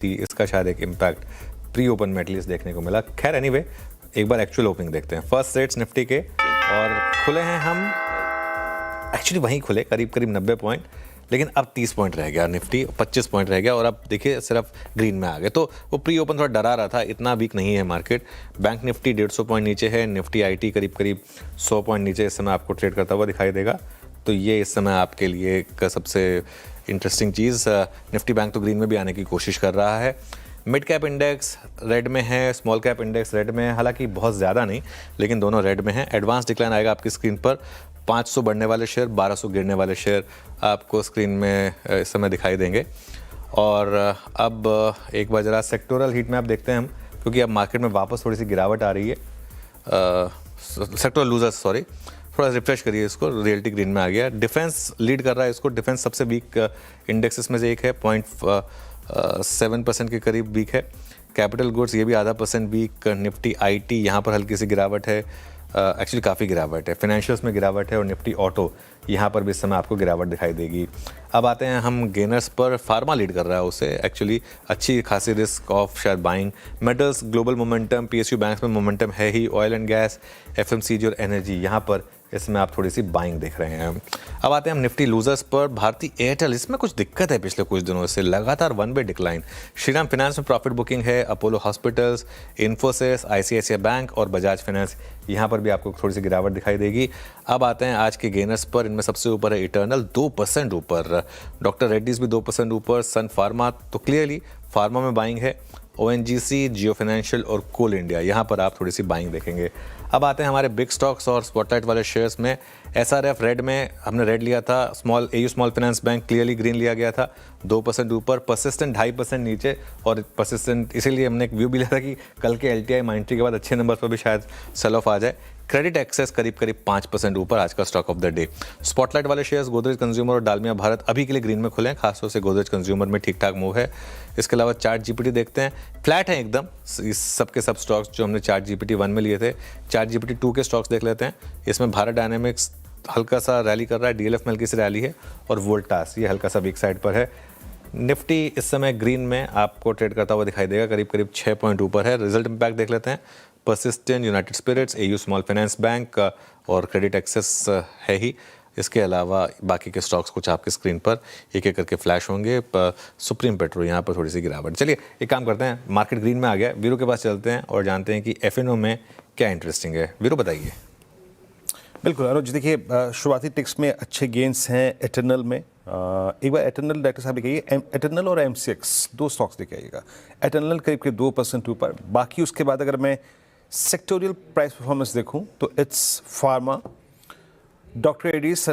इसका शायद एक इम्पैक्ट प्री ओपन में एटलीस्ट देखने को मिला। खैर एनीवे एक बार एक्चुअल ओपनिंग देखते हैं। फर्स्ट सेट्स निफ्टी के और खुले हैं हम एक्चुअली वहीं खुले करीब 90 पॉइंट, लेकिन अब 30 पॉइंट रह गया, निफ्टी 25 पॉइंट रह गया और अब देखिए सिर्फ ग्रीन में आ गए। तो वो प्री ओपन थोड़ा डरा रहा था, इतना वीक नहीं है मार्केट। बैंक निफ्टी 150 पॉइंट नीचे है, निफ्टी आईटी करीब 100 पॉइंट नीचे इस समय आपको ट्रेड करता हुआ दिखाई देगा। तो ये इस समय आपके लिए एक सबसे इंटरेस्टिंग चीज़, निफ्टी बैंक तो ग्रीन में भी आने की कोशिश कर रहा है। मिड कैप इंडेक्स रेड में है, स्मॉल कैप इंडेक्स रेड में है, हालांकि बहुत ज़्यादा नहीं लेकिन दोनों रेड में हैं। एडवांस डिक्लाइन आएगा आपकी स्क्रीन पर, 500 बढ़ने वाले शेयर, 1200 गिरने वाले शेयर आपको स्क्रीन में इस समय दिखाई देंगे। और अब एक बार ज़रा सेक्टोरल हीट मैप देखते हैं हम, क्योंकि अब मार्केट में वापस थोड़ी सी गिरावट आ रही है। सेक्टोरल लूजर्स सॉरी, थोड़ा रिफ्रेश करिए इसको, रियल्टी ग्रीन में आ गया। डिफेंस लीड कर रहा है इसको, डिफेंस सबसे वीक इंडेक्सेस में से एक है, 0.7% के करीब वीक है। कैपिटल गुड्स ये भी आधा % वीक। निफ्टी आईटी यहाँ पर हल्की सी गिरावट है, एक्चुअली काफ़ी गिरावट है। फाइनेंशियल्स में गिरावट है और निफ्टी ऑटो यहाँ पर भी इस समय आपको गिरावट दिखाई देगी। अब आते हैं हम गेनर्स पर। फार्मा लीड कर रहा है उसे, एक्चुअली अच्छी खासी risk of share buying. Metals global momentum, PSU banks में मोमेंटम है ही। ऑयल एंड गैस, एफएमसीजी और एनर्जी यहाँ पर इसमें आप थोड़ी सी बाइंग देख रहे हैं। अब आते हैं हम निफ्टी लूजर्स पर। भारती एयरटेल, इसमें कुछ दिक्कत है पिछले कुछ दिनों से, लगातार 1 वे डिक्लाइन। श्रीराम फाइनेंस में प्रॉफिट बुकिंग है, Apollo hospitals, Infosys, ICICI bank और बजाज फाइनेंस यहाँ पर भी आपको थोड़ी सी गिरावट दिखाई देगी। अब आते हैं आज के गेनर्स पर। इनमें सबसे ऊपर है इटर्नल 2% ऊपर, डॉक्टर रेड्डीज भी 2% ऊपर, सन फार्मा तो क्लियरली फार्मा में बाइंग है, ओएनजीसी, जियो फाइनेंशियल और कोल इंडिया यहाँ पर आप थोड़ी सी बाइंग देखेंगे। अब आते हैं हमारे बिग स्टॉक्स और स्पॉटलाइट वाले शेयर्स में। एसआरएफ रेड में, हमने रेड लिया था। AU Small Finance bank clearly green लिया गया था, 2% ऊपर। परसिस्टेंट 2.5% नीचे, और परसिस्टेंट इसीलिए हमने एक व्यू भी लिया था कि कल के एलटीआई माइंट्री के बाद अच्छे नंबर पर भी शायद सेल ऑफ आ जाए। क्रेडिट एक्सेस करीब 5% ऊपर, आज का stock of the day. Spotlight वाले शेयर्स गोदरेज कंज्यूमर और डालमिया भारत अभी के लिए ग्रीन में खुले हैं, खासतौर से गोदरेज कंज्यूमर में ठीक ठाक मूव है। इसके अलावा चार्ट जीपीटी देखते हैं, फ्लैट है एकदम इस सब के सब स्टॉक्स जो हमने चार्ट जीपीटी 1 में लिए थे। चार्ट जीपीटी 2 के स्टॉक्स देख लेते हैं। इसमें भारत डायनेमिक्स हल्का सा रैली कर रहा है, डीएलएफ में हल्की सी रैली है और वोल्टास ये हल्का सा वीक साइड पर है। निफ्टी इस समय ग्रीन में आपको ट्रेड करता हुआ दिखाई देगा, करीब 6 पॉइंट ऊपर है। रिजल्ट इम्पैक्ट देख लेते हैं। परसिस्टेंट, यूनाइटेड स्पिरिट्स, एयू स्मॉल फाइनेंस बैंक और क्रेडिट एक्सेस है ही। इसके अलावा बाकी के स्टॉक्स कुछ आपकी स्क्रीन पर एक एक करके फ्लैश होंगे। सुप्रीम पेट्रो यहाँ पर थोड़ी सी गिरावट। चलिए एक काम करते हैं, मार्केट ग्रीन में आ गया, वीरू के पास चलते हैं और जानते हैं कि एफएनओ में क्या इंटरेस्टिंग है। वीरू बताइए। बिल्कुल अनुज, देखिए शुरुआती टिक्स में अच्छे गेंस हैं एटर्नल में। एक बार एटर्नल डायरेक्टर साहब लिखाइए, एटर्नल और एमसीएक्स 2 स्टॉक्स दिखाइएगा। एटर्नल करीब 2% ऊपर, बाकी उसके बाद अगर मैं सेक्टोरियल प्राइस परफॉर्मेंस देखूं तो इट्स फार्मा, डॉक्टर रेड्डीज, सन